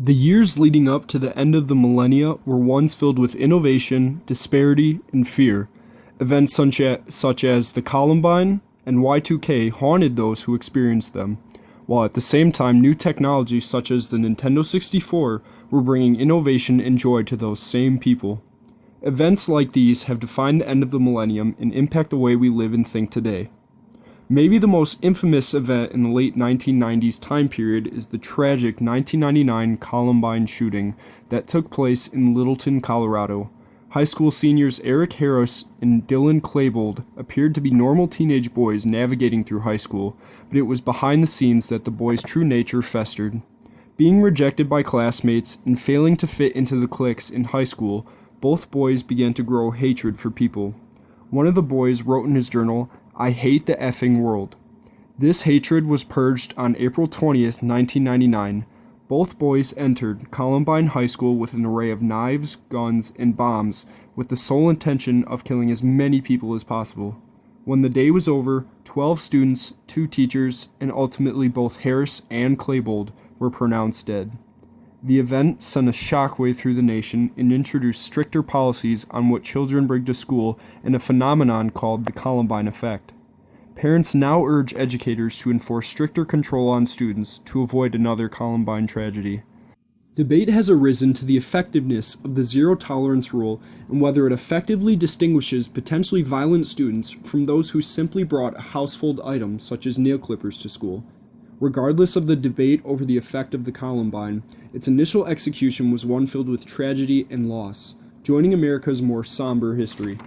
The years leading up to the end of the millennia were ones filled with innovation, disparity, and fear. Events such as the Columbine and Y2K haunted those who experienced them, while at the same time new technologies such as the Nintendo 64 were bringing innovation and joy to those same people. Events like these have defined the end of the millennium and impact the way we live and think today. Maybe the most infamous event in the late 1990s time period is the tragic 1999 Columbine shooting that took place in Littleton, Colorado. High school seniors Eric Harris and Littleton Colorado appeared to be normal teenage boys navigating through high school, but it was behind the scenes that the boys' true nature festered. Being rejected by classmates and failing to fit into the cliques in high school, both boys began to grow hatred for people. One of the boys wrote in his journal, "I hate the effing world." This hatred was purged on April 20th, 1999. Both boys entered Columbine High School with an array of knives, guns, and bombs with the sole intention of killing as many people as possible. When the day was over, 12 students, 2 teachers, and ultimately both Harris and Klebold were pronounced dead. The event sent a shockwave through the nation and introduced stricter policies on what children bring to school and a phenomenon called the Columbine Effect. Parents now urge educators to enforce stricter control on students to avoid another Columbine tragedy. Debate has arisen to the effectiveness of the zero-tolerance rule and whether it effectively distinguishes potentially violent students from those who simply brought a household item such as nail clippers to school. Regardless of the debate over the effect of the Columbine, its initial execution was one filled with tragedy and loss, joining America's more somber history.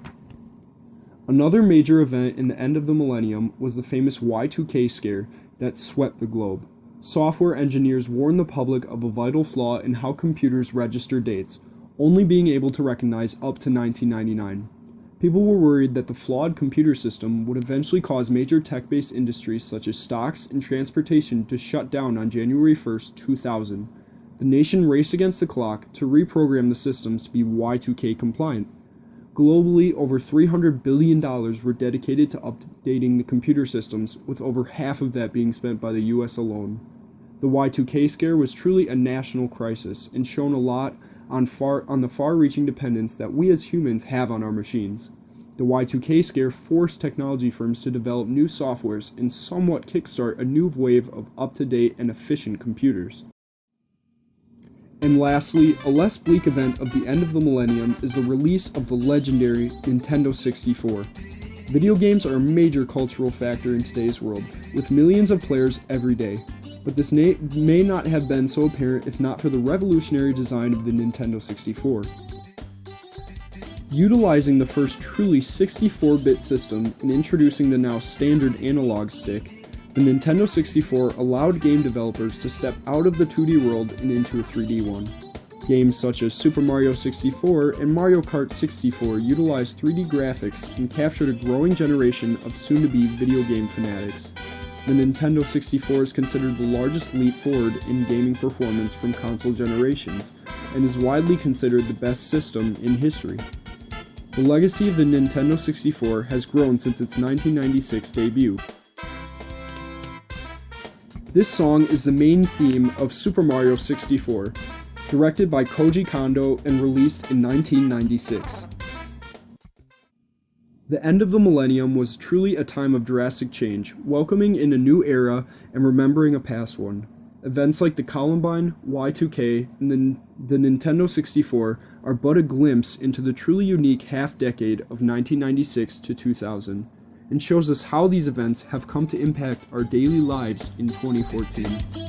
Another major event in the end of the millennium was the famous Y2K scare that swept the globe. Software engineers warned the public of a vital flaw in how computers register dates, only being able to recognize up to 1999. People were worried that the flawed computer system would eventually cause major tech-based industries such as stocks and transportation to shut down on January 1st, 2000. The nation raced against the clock to reprogram the systems to be Y2K compliant. Globally, over $300 billion were dedicated to updating the computer systems, with over half of that being spent by the US alone. The Y2K scare was truly a national crisis and shone a lot on the far-reaching dependence that we as humans have on our machines. The Y2K scare forced technology firms to develop new softwares and somewhat kickstart a new wave of up-to-date and efficient computers. And lastly, a less bleak event of the end of the millennium is the release of the legendary Nintendo 64. Video games are a major cultural factor in today's world, with millions of players every day. But this may not have been so apparent if not for the revolutionary design of the Nintendo 64. Utilizing the first truly 64-bit system and introducing the now standard analog stick, the Nintendo 64 allowed game developers to step out of the 2D world and into a 3D one. Games such as Super Mario 64 and Mario Kart 64 utilized 3D graphics and captured a growing generation of soon-to-be video game fanatics. The Nintendo 64 is considered the largest leap forward in gaming performance from console generations, and is widely considered the best system in history. The legacy of the Nintendo 64 has grown since its 1996 debut. This song is the main theme of Super Mario 64, directed by Koji Kondo and released in 1996. The end of the millennium was truly a time of drastic change, welcoming in a new era and remembering a past one. Events like the Columbine, Y2K, and the Nintendo 64 are but a glimpse into the truly unique half-decade of 1996 to 2000, and shows us how these events have come to impact our daily lives in 2014.